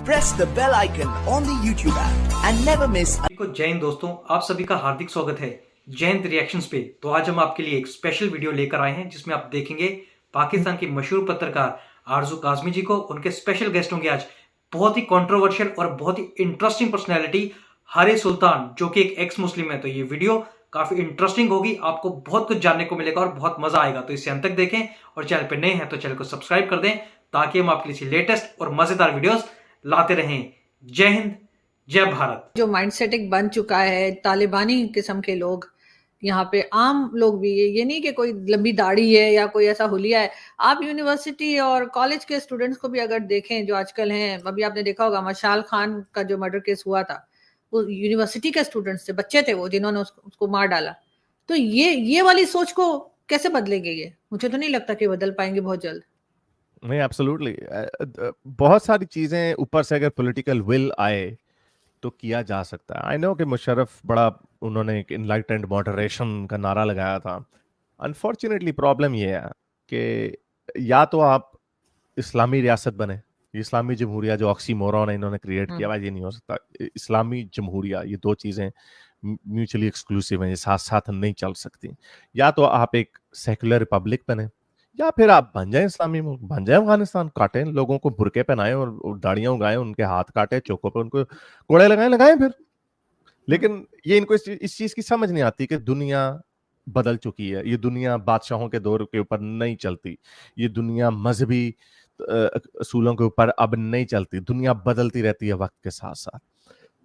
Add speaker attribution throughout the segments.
Speaker 1: press the bell icon on the YouTube app and never miss.
Speaker 2: जय हिंद दोस्तों, आप सभी का हार्दिक स्वागत है जय हिंद रिएक्शंस पे। तो आज हम आपके लिए एक स्पेशल वीडियो लेकर आए हैं जिसमें आप देखेंगे पाकिस्तान के मशहूर पत्रकार आरजू काज़मी जी को। उनके स्पेशल गेस्ट होंगे आज बहुत ही कंट्रोवर्शियल और बहुत ही इंटरेस्टिंग पर्सनैलिटी हारिस सुल्तान, जो कि एक एक्स मुस्लिम है। तो ये वीडियो काफी इंटरेस्टिंग होगी, आपको बहुत कुछ जानने को मिलेगा और बहुत मजा आएगा। तो इसे अंत तक देखें और चैनल पे नए हैं तो चैनल को सब्सक्राइब कर दें ताकि हम आपके लिए लेटेस्ट और मजेदार वीडियोस लाते रहें। जय हिंद, जय भारत।
Speaker 3: जो माइंड सेटिंग बन चुका है, तालिबानी किस्म के लोग यहाँ पे, आम लोग भी, ये नहीं कि कोई लंबी दाढ़ी है या कोई ऐसा हुलिया है। आप यूनिवर्सिटी और कॉलेज के स्टूडेंट्स को भी अगर देखें जो आजकल हैं, अभी आपने देखा होगा मशाल खान का जो मर्डर केस हुआ था, वो यूनिवर्सिटी के स्टूडेंट्स थे, बच्चे थे वो जिन्होंने उसको मार डाला। तो ये वाली सोच को कैसे बदलेंगे? ये मुझे तो नहीं लगता कि बदल पाएंगे बहुत जल्द।
Speaker 4: नहीं, एब्सोल्युटली। बहुत सारी चीजें ऊपर से अगर पॉलिटिकल विल आए तो किया जा सकता है। आई नो कि मुशर्रफ बड़ा, उन्होंने एक इनलाइटेंड मॉडरेशन का नारा लगाया था। अनफॉर्चुनेटली प्रॉब्लम ये है कि या तो आप इस्लामी रियासत बने, इस्लामी जमहूरिया जो ऑक्सीमोरॉन है इन्होंने क्रिएट किया हुआ, ये नहीं हो सकता। इस्लामी जमहूरिया, ये दो चीजें म्यूचुअली एक्सक्लूसिव हैं, ये साथ साथ नहीं चल सकती। या तो आप एक सेकुलर रिपब्लिक बने, या फिर आप बन जाए इस्लामी मुल्क, बन जाए अफगानिस्तान, काटें लोगों को, बुरके पहनाएं और दाढ़ियां उगाएं, उनके हाथ काटे, चौकों पे उनको कोड़े लगाएं फिर। लेकिन ये इनको इस चीज की समझ नहीं आती कि दुनिया बदल चुकी है। ये दुनिया बादशाहों के दौर के ऊपर नहीं चलती, ये दुनिया मजहबी असूलों के ऊपर अब नहीं चलती। दुनिया बदलती रहती है वक्त के साथ साथ।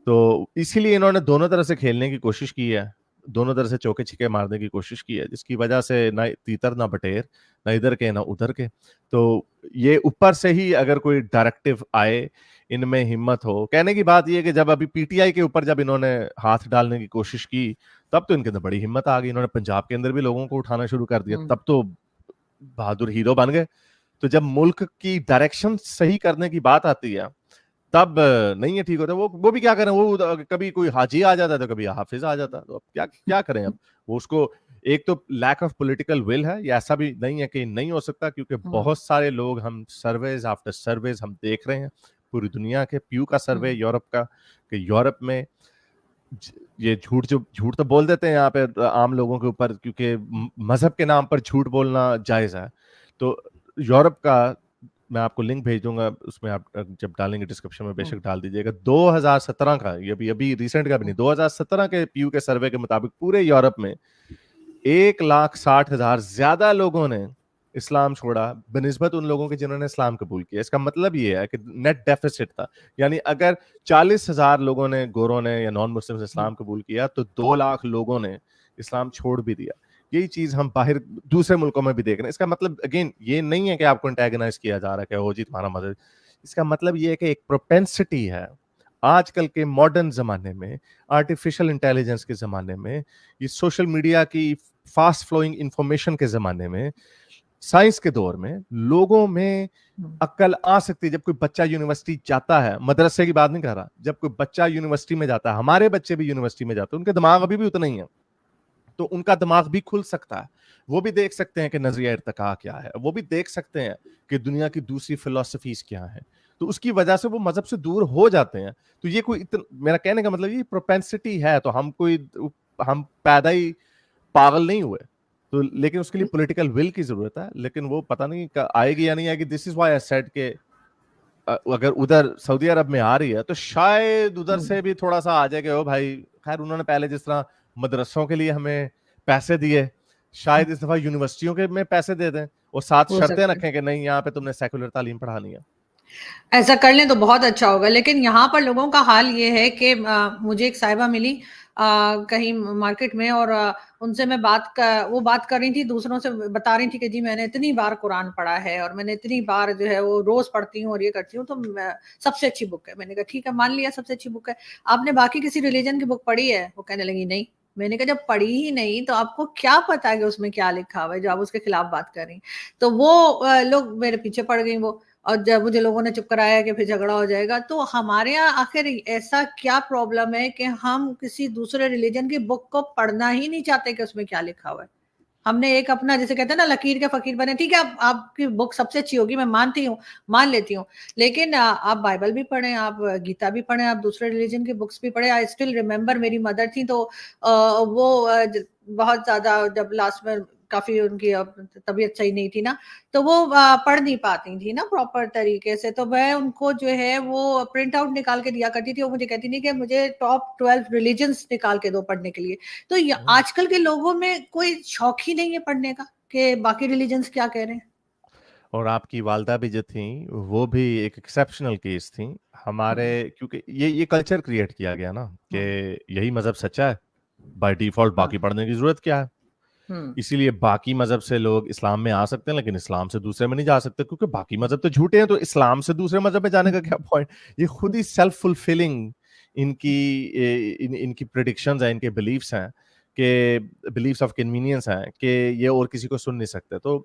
Speaker 4: तो इसीलिए इन्होंने दोनों तरह से खेलने की कोशिश की है, दोनों तरह से चौके छिके मारने की कोशिश की है, जिसकी वजह से ना तीतर ना बटेर, ना इधर के ना उधर के। तो ये ऊपर से ही अगर कोई डायरेक्टिव आए, इनमें हिम्मत हो। कहने की बात ये है कि जब अभी पीटीआई के ऊपर जब इन्होंने हाथ डालने की कोशिश की, तब तो इनके अंदर बड़ी हिम्मत आ गई। इन्होंने पंजाब के अंदर भी लोगों को उठाना शुरू कर दिया, तब तो बहादुर हीरो बन गए। तो जब मुल्क की डायरेक्शन सही करने की बात आती है तब नहीं है ठीक होता। वो भी क्या करें, वो कभी कोई हाजी आ जाता है तो कभी हाफिज आ जाता है। तो अब क्या करें अब? वो उसको, एक तो लैक ऑफ पॉलिटिकल विल है, ये ऐसा भी नहीं है कि नहीं हो सकता, क्योंकि बहुत सारे लोग, हम सर्वेज आफ्टर सर्वेज हम देख रहे हैं पूरी दुनिया के। प्यू का सर्वे यूरोप का, कि यूरोप में ये झूठ तो बोल देते हैं यहाँ पे आम लोगों के ऊपर, क्योंकि मजहब के नाम पर झूठ बोलना जायज है। तो यूरोप का मैं आपको लिंक भेज दूंगा, उसमें आप जब डालेंगे डिस्क्रिप्शन में बेशक डाल दीजिएगा। 2017 का, ये अभी रिसेंट का भी नहीं, 2017 के पीयू के सर्वे के मुताबिक पूरे यूरोप में 1,60,000 ज्यादा लोगों ने इस्लाम छोड़ा बनिस्बत उन लोगों के जिन्होंने इस्लाम कबूल किया। इसका मतलब ये है कि नेट डेफिसिट था, यानी अगर 40,000 लोगों ने, गोरों ने या नॉन मुस्लिम इस्लाम कबूल किया, तो 2 लाख लोगों ने इस्लाम छोड़ भी दिया। यही चीज हम बाहर दूसरे मुल्कों में भी देख रहे हैं। इसका मतलब अगेन ये नहीं है कि आपको एंटेगनाइज किया जा रहा है कि ओ जी तुम्हारा मदद। इसका मतलब ये है कि एक प्रोपेंसिटी है आजकल के मॉडर्न जमाने में, आर्टिफिशियल इंटेलिजेंस के जमाने में, ये सोशल मीडिया की फास्ट फ्लोइंग इंफॉर्मेशन के जमाने में, साइंस के दौर में, लोगों में अक्ल आ सकती है। जब कोई बच्चा यूनिवर्सिटी जाता है, मदरसे की बात नहीं कर रहा, जब कोई बच्चा यूनिवर्सिटी में जाता है, हमारे बच्चे भी यूनिवर्सिटी में जाते हैं, उनके दिमाग अभी भी उतना ही है, तो उनका दिमाग भी खुल सकता है। वो भी देख सकते हैं कि नजरिया इर्तिका क्या है, वो भी देख सकते हैं कि दुनिया की दूसरी फिलॉसफीज क्या है। तो उसकी वजह से वो मजहब से दूर हो जाते हैं। तो ये कोई मेरा कहने का मतलब ये प्रोपेंसिटी है। तो हम पैदा ही पागल नहीं हुए, तो लेकिन उसके लिए पॉलिटिकल विल की जरूरत है। लेकिन वो पता नहीं आएगी या नहीं आएगी। This is why I said के अगर उधर सऊदी अरब में आ रही है तो शायद उधर से भी थोड़ा सा आ जाएगा। ओ भाई, खैर उन्होंने पहले जिस तरह मदरसों के लिए हमें पैसे दिए, शायद इस दफा यूनिवर्सिटियों के में पैसे दे दें और साथ शर्तें रखें कि नहीं, यहाँ पे तुमने सेकुलर तालीम पढ़ानी है।
Speaker 3: ऐसा कर लें तो बहुत अच्छा होगा। लेकिन यहाँ पर लोगों का हाल ये है कि मुझे एक साहिबा मिली कहीं मार्केट में, और उनसे मैं बात कर रही थी, दूसरों से बता रही थी कि जी मैंने इतनी बार कुरान पढ़ा है और मैंने इतनी बार जो है वो रोज पढ़ती हूँ और ये करती हूँ, तो सबसे अच्छी बुक है। मैंने कहा ठीक है, मान लिया सबसे अच्छी बुक है, आपने बाकी किसी रिलीजन की बुक पढ़ी है? वो कहने लगी नहीं। मैंने कहा जब पढ़ी ही नहीं तो आपको क्या पता है कि उसमें क्या लिखा हुआ है जो आप उसके खिलाफ बात कर रही? तो वो लोग मेरे पीछे पड़ गई वो, और जब मुझे लोगों ने चुप कराया कि फिर झगड़ा हो जाएगा। तो हमारे यहाँ आखिर ऐसा क्या प्रॉब्लम है कि हम किसी दूसरे रिलीजन की बुक को पढ़ना ही नहीं चाहते कि उसमें क्या लिखा हुआ है? ہم نے ایک اپنا جیسے کہتے ہیں نا لکیر کے فقیر بنے. ٹھیک ہے آپ کی بک سب سے اچھی ہوگی, میں مان لیتی ہوں, لیکن آپ بائبل بھی پڑھیں, آپ گیتا بھی پڑھیں, آپ دوسرے ریلیجن کی بکس بھی پڑھیں. آئی اسٹل ریمبر میری مدر تھی تو وہ بہت زیادہ جب لاسٹ میں کافی ان کی طبیعت صحیح نہیں تھی نا, تو وہ پڑھ نہیں پاتی تھی نا پراپر طریقے سے, تو میں ان کو جو ہے وہ پرنٹ آؤٹ نکال کے دیا کرتی تھی. وہ مجھے کہتی تھی کہ مجھے ٹاپ 12 ریلیجنس نکال کے دو پڑھنے کے لیے. تو آج کل کے لوگوں میں کوئی شوق ہی نہیں ہے پڑھنے کا کہ باقی ریلیجنس کیا کہہ رہے ہیں.
Speaker 4: اور آپ کی والدہ بھی جو تھیں وہ بھی ایک ایکسیپشنل کیس تھیں ہمارے, کیونکہ یہ کلچر کریٹ کیا گیا نا کہ یہی مذہب سچا ہے, بائی ڈیفالٹ باقی پڑھنے کی ضرورت کیا ہے. اسی لیے باقی مذہب سے لوگ اسلام میں آ سکتے ہیں لیکن اسلام سے دوسرے میں نہیں جا سکتے, کیونکہ باقی مذہب تو جھوٹے ہیں, تو اسلام سے دوسرے مذہب میں جانے کا کیا پوائنٹ. یہ خود ہی سیلف فلفلنگ ان کی پریڈکشنز ہیں, ان کے بلیفس ہیں, کہ بلیفس آف کنوینئنس ہیں کہ یہ اور کسی کو سن نہیں سکتے. تو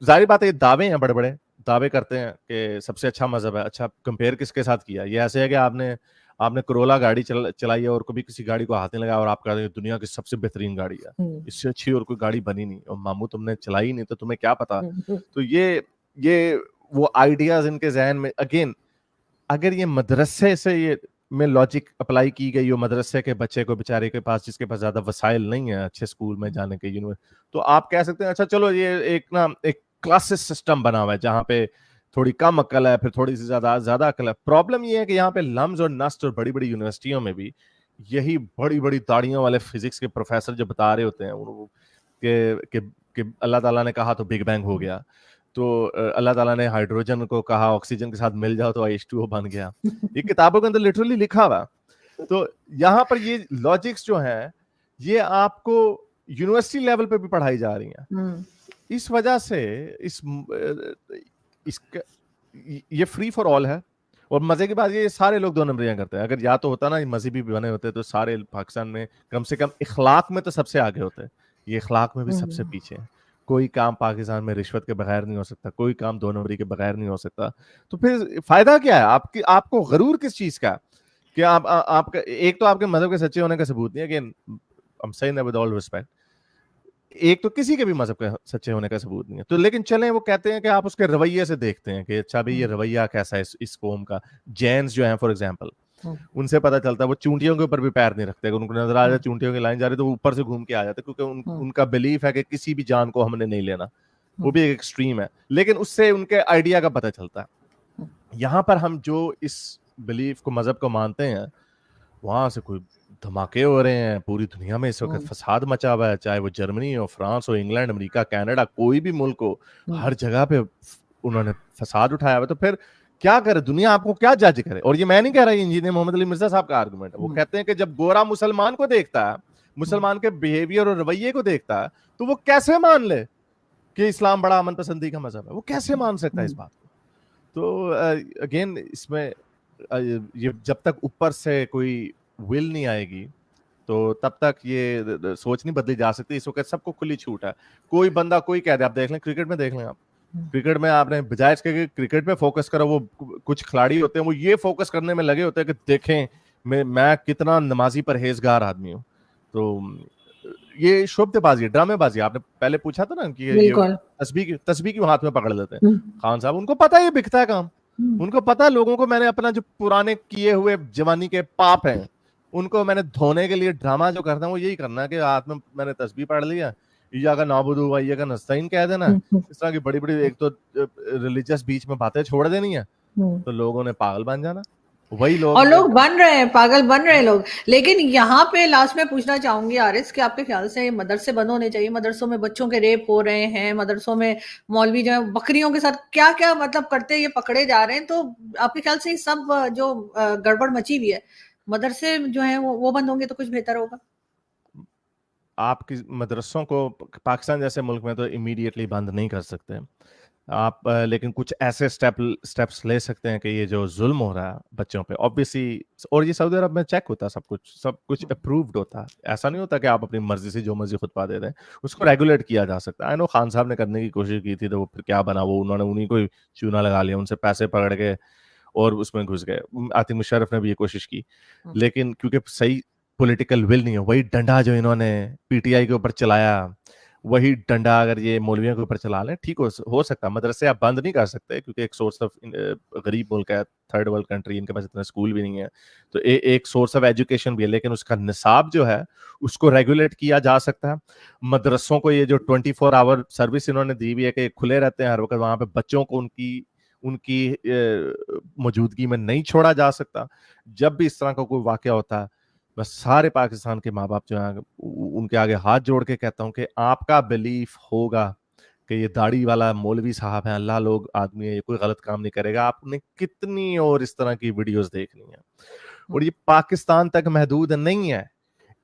Speaker 4: ظاہر بات ہے یہ دعوے ہیں, بڑے بڑے دعوے کرتے ہیں کہ سب سے اچھا مذہب ہے. اچھا کمپیئر کس کے ساتھ کیا؟ یہ ایسے ہے کہ آپ نے کرولا گاڑی چلائی ہے اور کبھی کسی گاڑی کو ہاتھ نہیں لگایا اور آپ کہتے ہیں دنیا کی سب سے بہترین گاڑی ہے, اس سے اچھی اور کوئی گاڑی بنی نہیں, اور ماموں تم نے چلائی نہیں تو تمہیں کیا پتا. تو یہ وہ آئیڈیاز ان کے ذہن میں, اگین اگر یہ مدرسے سے یہ میں لاجک اپلائی کی گئی ہو, مدرسے کے بچے کو بیچارے کے پاس جس کے پاس زیادہ وسائل نہیں ہیں اچھے اسکول میں جانے کے, تو آپ کہہ سکتے ہیں اچھا چلو یہ ایک کلاسز سسٹم بنا ہوا ہے جہاں پہ تھوڑی کم عقل ہے, پھر تھوڑی سی زیادہ عقل ہے. پرابلم یہ ہے کہ یہاں پہ لمز اور نسٹ اور بڑی بڑی یونیورسٹیوں میں بھی یہی بڑی بڑی داڑیوں والے فزکس کے پروفیسر جو بتا رہے ہوتے ہیں کہ اللہ تعالیٰ نے کہا تو بگ بینگ ہو گیا, تو اللہ تعالیٰ نے ہائیڈروجن کو کہا آکسیجن کے ساتھ مل جاؤ تو H2O بن گیا. یہ کتابوں کے اندر لٹرلی لکھا ہوا. تو یہاں پر یہ لاجکس جو ہیں یہ آپ کو یونیورسٹی لیول پہ بھی پڑھائی جا رہی ہیں. اس وجہ سے یہ فری فار آل ہے. اور مزے کی بات یہ سارے لوگ 2 نمبریاں کرتے ہیں. اگر یا تو ہوتا نا مذہبی بنے ہوتے تو سارے پاکستان میں کم سے کم اخلاق میں تو سب سے آگے ہوتے, یہ اخلاق میں بھی سب سے پیچھے ہیں. کوئی کام پاکستان میں رشوت کے بغیر نہیں ہو سکتا, کوئی کام 2 نمبری کے بغیر نہیں ہو سکتا. تو پھر فائدہ کیا ہے آپ کو غرور کس چیز کا, کہ آپ کا ایک تو آپ کے مذہب کے سچے ہونے کا ثبوت نہیں ہے, کہ I'm saying that with all respect, ایک تو کسی کے بھی مذہب کے سچے ہونے کا ثبوت نہیں ہے. تو لیکن چلیں وہ کہتے ہیں کہ آپ اس کے رویے سے دیکھتے ہیں کہ اچھا بھائی یہ رویہ کیسا ہے اس قوم کا. جینز جو ہیں فار ایگزامپل, ان سے پتہ چلتا ہے وہ چونٹیوں کے اوپر بھی پیر نہیں رکھتے. ان کو نظر آ جائے چونٹیوں کی لائن جا رہی تو وہ اوپر سے گھوم کے آ جاتے, کیونکہ ان کا بلیف ہے کہ کسی بھی جان کو ہم نے نہیں لینا. وہ بھی ایک ایکسٹریم ہے, لیکن اس سے ان کے آئیڈیا کا پتہ چلتا ہے. یہاں پر ہم جو اس بلیف کو مذہب کو مانتے ہیں وہاں سے کوئی دھماکے ہو رہے ہیں. پوری دنیا میں اس وقت فساد مچا ہوا ہے, چاہے وہ جرمنی ہو, فرانس ہو, انگلینڈ, امریکہ, کینیڈا, کوئی بھی ملک ہو, ہر جگہ پہ انہوں نے فساد اٹھایا ہوا. تو پھر کیا کرے دنیا, آپ کو کیا جج کرے؟ اور یہ میں نہیں کہہ رہا, انجینئر محمد علی مرزا صاحب کا آرگومنٹ ہے. وہ کہتے ہیں کہ جب گورا مسلمان کو دیکھتا ہے, مسلمان کے بیہیویئر اور رویے کو دیکھتا ہے, تو وہ کیسے مان لے کہ اسلام بڑا امن پسندی کا مذہب ہے؟ وہ کیسے مان سکتا ہے اس بات کو؟ تو اگین اس میں یہ جب تک اوپر سے کوئی ول نہیں آئے گی تو تب تک یہ سوچ نہیں بدلی جا سکتی. اس وقت سب کو کھلی چھوٹ ہے. کوئی بندہ کوئی کہہ دے, آپ دیکھ لیں کرکٹ میں, دیکھ لیں آپ کرکٹ میں, آپ نے بجائے اس کے کرکٹ پہ فوکس کرو, وہ کچھ کھلاڑی ہوتے ہیں وہ یہ فوکس کرنے میں لگے ہوتے ہیں کہ دیکھیں میں کتنا نمازی پرہیزگار آدمی ہوں. تو یہ شعبدے بازی, ڈرامے بازی. آپ نے پہلے پوچھا تھا نا کہ یہ تسبیح کیوں ہاتھ میں پکڑ لیتے ہیں خان صاحب, ان کو پتا ہے یہ بکتا ہے کام. ان کو پتا لوگوں کو میں نے اپنا جو پرانے کیے ہوئے جوانی کے پاپ ہیں ان کو میں نے دھونے کے لیے ڈرامہ جو کرتا ہوں وہ یہی کرنا ہے کہ ہاتھ میں نے تسبیح پڑھ لیا, یا کا نعبدو و یا کا نستعین کہہ دینا. اس طرح کی بڑی بڑی ایک تو ریلیجس بیچ میں باتیں چھوڑ دینی ہے, تو لوگوں نے پاگل بن جانا. وہی لوگ
Speaker 3: اور لوگ بن رہے ہیں, پاگل بن رہے ہیں لوگ. لیکن یہاں پہ لاسٹ میں پوچھنا چاہوں گی عارض کہ آپ کے خیال سے مدرسے بند ہونے چاہیے؟ مدرسوں میں بچوں کے ریپ ہو رہے ہیں, مدرسوں میں مولوی جو ہے بکریوں کے ساتھ کیا کیا مطلب کرتے ہیں, یہ پکڑے جا رہے ہیں. تو آپ کے خیال سے یہ سب جو گڑبڑ مچی ہوئی ہے, مدرسے جو ہیں وہ بند ہوں گے تو کچھ بہتر ہوگا؟
Speaker 4: آپ کی مدرسوں کو پاکستان جیسے ملک میں تو امیڈیٹلی بند نہیں کر سکتے آپ, لیکن کچھ ایسے سٹیپس لے سکتے ہیں کہ یہ جو ظلم ہو رہا ہے بچوں پہ اوبویسلی, اور یہ سعودی عرب میں چیک ہوتا ہے سب کچھ اپرووڈ ہوتا ہے. ایسا نہیں ہوتا کہ آپ اپنی مرضی سے جو مرضی خطبہ دے دیں, اس کو ریگولیٹ کیا جا سکتا ہے. آئی نو خان صاحب نے کرنے کی کوشش کی تھی تو وہ پھر کیا بنا, وہ انہوں نے انہیں کو چونا لگا لیا, ان سے پیسے پکڑ کے اور اس میں گھس گئے. عاطف مشرف نے بھی یہ کوشش کی, لیکن کیونکہ صحیح پولیٹیکل ول نہیں ہے, وہی ڈنڈا جو انہوں نے پی ٹی آئی کے اوپر چلایا, वही डंडा अगर ये मौलवियों के ऊपर चला लें, ठीक हो सकता है। मदरसे आप बंद नहीं कर सकते क्योंकि एक सोर्स ऑफ गरीब मुल्क है, थर्ड वर्ल्ड कंट्री, इनके पास इतना स्कूल भी नहीं है, तो एक सोर्स ऑफ एजुकेशन भी है, लेकिन उसका निसाब जो है उसको रेगुलेट किया जा सकता है। मदरसों को ये जो 24 आवर सर्विस इन्होंने दी हुई है कि खुले रहते हैं हर वक्त, वहाँ पे बच्चों को उनकी मौजूदगी में नहीं छोड़ा जा सकता। जब भी इस तरह का कोई वाकया होता है, मैं सारे पाकिस्तान के माँ बाप जो हैं उनके आगे हाथ जोड़ के कहता हूँ कि आपका बिलीफ होगा कि ये दाढ़ी वाला मौलवी साहब है, अल्लाह लोग आदमी है, ये कोई गलत काम नहीं करेगा। आपने कितनी और इस तरह की वीडियोस देखनी है, और ये पाकिस्तान तक महदूद नहीं है।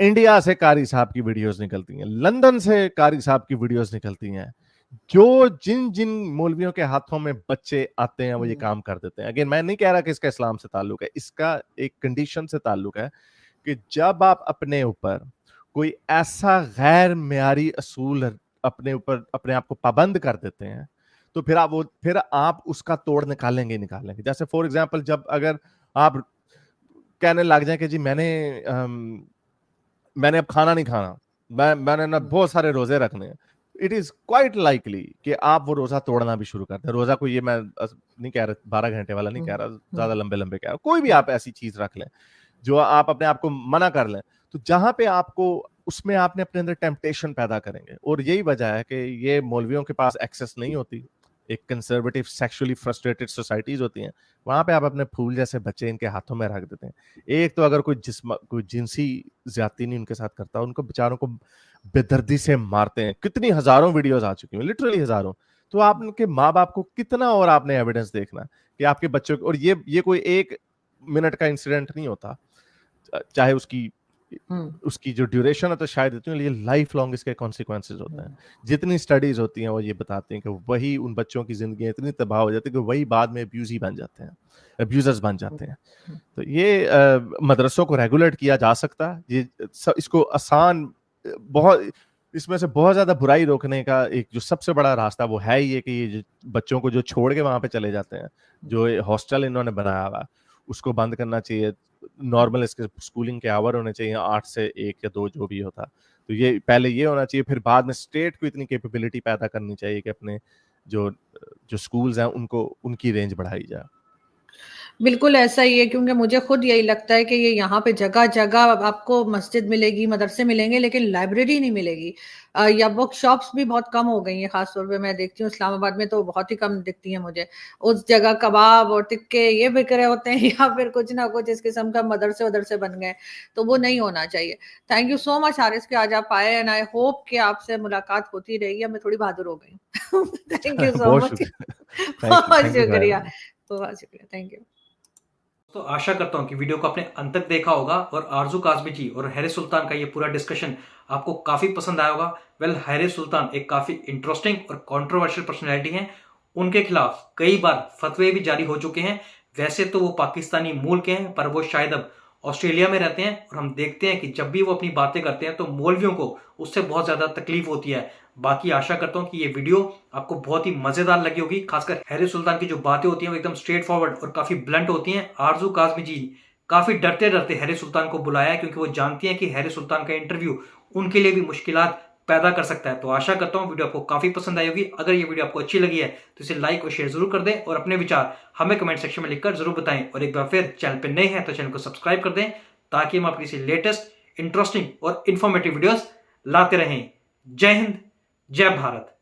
Speaker 4: इंडिया से कारी साहब की वीडियोस निकलती हैं, लंदन से कारी साहब की वीडियोस निकलती हैं। जो जिन जिन मौलवियों के हाथों में बच्चे आते हैं वो ये काम कर देते हैं। अगेन मैं नहीं कह रहा कि इसका इस्लाम से ताल्लुक है, इसका एक कंडीशन से ताल्लुक है कि जब आप अपने ऊपर कोई ऐसा गैर मियारी असूल अपने आप को पाबंद कर देते हैं, तो फिर आप उसका तोड़ निकालेंगे। जैसे फॉर एग्जांपल, जब अगर आप कहने लग जाए कि जी मैंने अब खाना नहीं खाना, मैंने ना बहुत सारे रोजे रखने हैं, इट इज क्वाइट लाइकली कि आप वो रोजा तोड़ना भी शुरू करते हैं। रोजा को ये मैं नहीं कह रहा 12 घंटे वाला नहीं कह रहा, ज्यादा लंबे कह रहा, कोई भी आप ऐसी चीज रख लें जो आप अपने आप को मना कर लें, तो जहां पे आपको उसमें आपने अपने अंदर टेम्पटेशन पैदा करेंगे। और यही वजह है कि ये मौलवियों के पास एक्सेस नहीं होती, एक कंजर्वेटिव सेक्सुअली फ्रस्ट्रेटेड सोसाइटीज होती हैं, वहां पे आप अपने फूल जैसे बच्चे इनके हाथों में रख देते हैं। एक तो अगर कोई जिनसी ज्यादती नहीं उनके साथ करता, उनको बेचारों को बेदर्दी से मारते हैं। कितनी हजारों वीडियोस आ चुकी हैं, लिटरली हजारों। तो आप उनके माँ बाप को कितना और आपने एविडेंस देखना कि आपके बच्चों को, और ये कोई 1 मिनट का इंसिडेंट नहीं होता, चाहे उसकी जो ड्यूरेशन है तो शायद इतनी, ये लाइफ लॉन्ग इसके कॉन्सिक्वेंसेस होते हैं। जितनी स्टडीज होती हैं वो ये बताती हैं कि वही उन बच्चों की जिंदगी इतनी तबाह हो जाती है कि वही बाद में अब्यूजर्स बन जाते हैं। तो ये मदरसों को रेगुलेट किया जा सकता है। ये इसको आसान, बहुत इसमें से बहुत ज्यादा बुराई रोकने का एक जो सबसे बड़ा रास्ता वो है ये कि ये बच्चों को जो छोड़ के वहां पे चले जाते हैं, जो हॉस्टल इन्होंने बनाया हुआ, उसको बंद करना चाहिए। नॉर्मल इसके स्कूलिंग के आवर होने चाहिए 8 से 1 या 2 जो भी होता। तो ये पहले ये होना चाहिए, फिर बाद में स्टेट को इतनी कैपेबिलिटी पैदा करनी चाहिए कि अपने जो स्कूल्स हैं उनको उनकी रेंज बढ़ाई जाए।
Speaker 3: बिल्कुल ऐसा ही है, क्योंकि मुझे खुद यही लगता है कि ये यहाँ पे जगह जगह आपको मस्जिद मिलेगी, मदरसे मिलेंगे, लेकिन लाइब्रेरी नहीं मिलेगी, या बुक शॉप्स भी बहुत कम हो गई हैं। खासतौर पे मैं देखती हूँ इस्लामाबाद में तो बहुत ही कम दिखती है मुझे। उस जगह कबाब और टिक्के ये बिक रहे होते हैं या फिर कुछ ना कुछ इस किस्म का मदरसे वदरसे बन गए, तो वो नहीं होना चाहिए। Thank you so much Haris कि आज आप आए, एंड आई होप कि आपसे मुलाकात होती रहेगी। अब मैं थोड़ी बहादुर हो गई हूँ। थैंक यू सो मच, बहुत शुक्रिया, थैंक यू।
Speaker 2: तो आशा करता हूं कि वीडियो को आपने अंत तक देखा होगा और आरजू काज़मी जी और हैरिस सुल्तान का ये पूरा डिस्कशन आपको काफी पसंद आया होगा। वेल, हैरिस सुल्तान एक काफी इंटरेस्टिंग और कंट्रोवर्शियल पर्सनैलिटी हैं। उनके खिलाफ कई बार फतवे भी जारी हो चुके हैं। वैसे तो वो पाकिस्तानी मूल के हैं, पर वो शायद अब ऑस्ट्रेलिया में रहते हैं, और हम देखते हैं कि जब भी वो अपनी बातें करते हैं तो मौलवियों को उससे बहुत ज्यादा तकलीफ होती है। बाकी आशा करता हूं कि ये वीडियो आपको बहुत ही मजेदार लगी होगी। खासकर हैरिस सुल्तान की जो बातें होती हैं वो एकदम स्ट्रेट फॉरवर्ड और काफी ब्लंट होती हैं। आरजू काज़मी जी काफी डरते डरते हैरिस सुल्तान को बुलाया है, क्योंकि वो जानती हैं कि हैरिस सुल्तान का इंटरव्यू उनके लिए भी मुश्किलात पैदा कर सकता है। तो आशा करता हूं वीडियो आपको काफी पसंद आई होगी। अगर ये वीडियो आपको अच्छी लगी है तो इसे लाइक और शेयर जरूर कर दें, और अपने विचार हमें कमेंट सेक्शन में लिखकर जरूर बताएं। और एक बार फिर चैनल पे नए हैं तो चैनल को सब्सक्राइब कर दें, ताकि हम आपकी इसी लेटेस्ट, इंटरेस्टिंग और इन्फॉर्मेटिव वीडियोस लाते रहें। जय हिंद, जय भारत।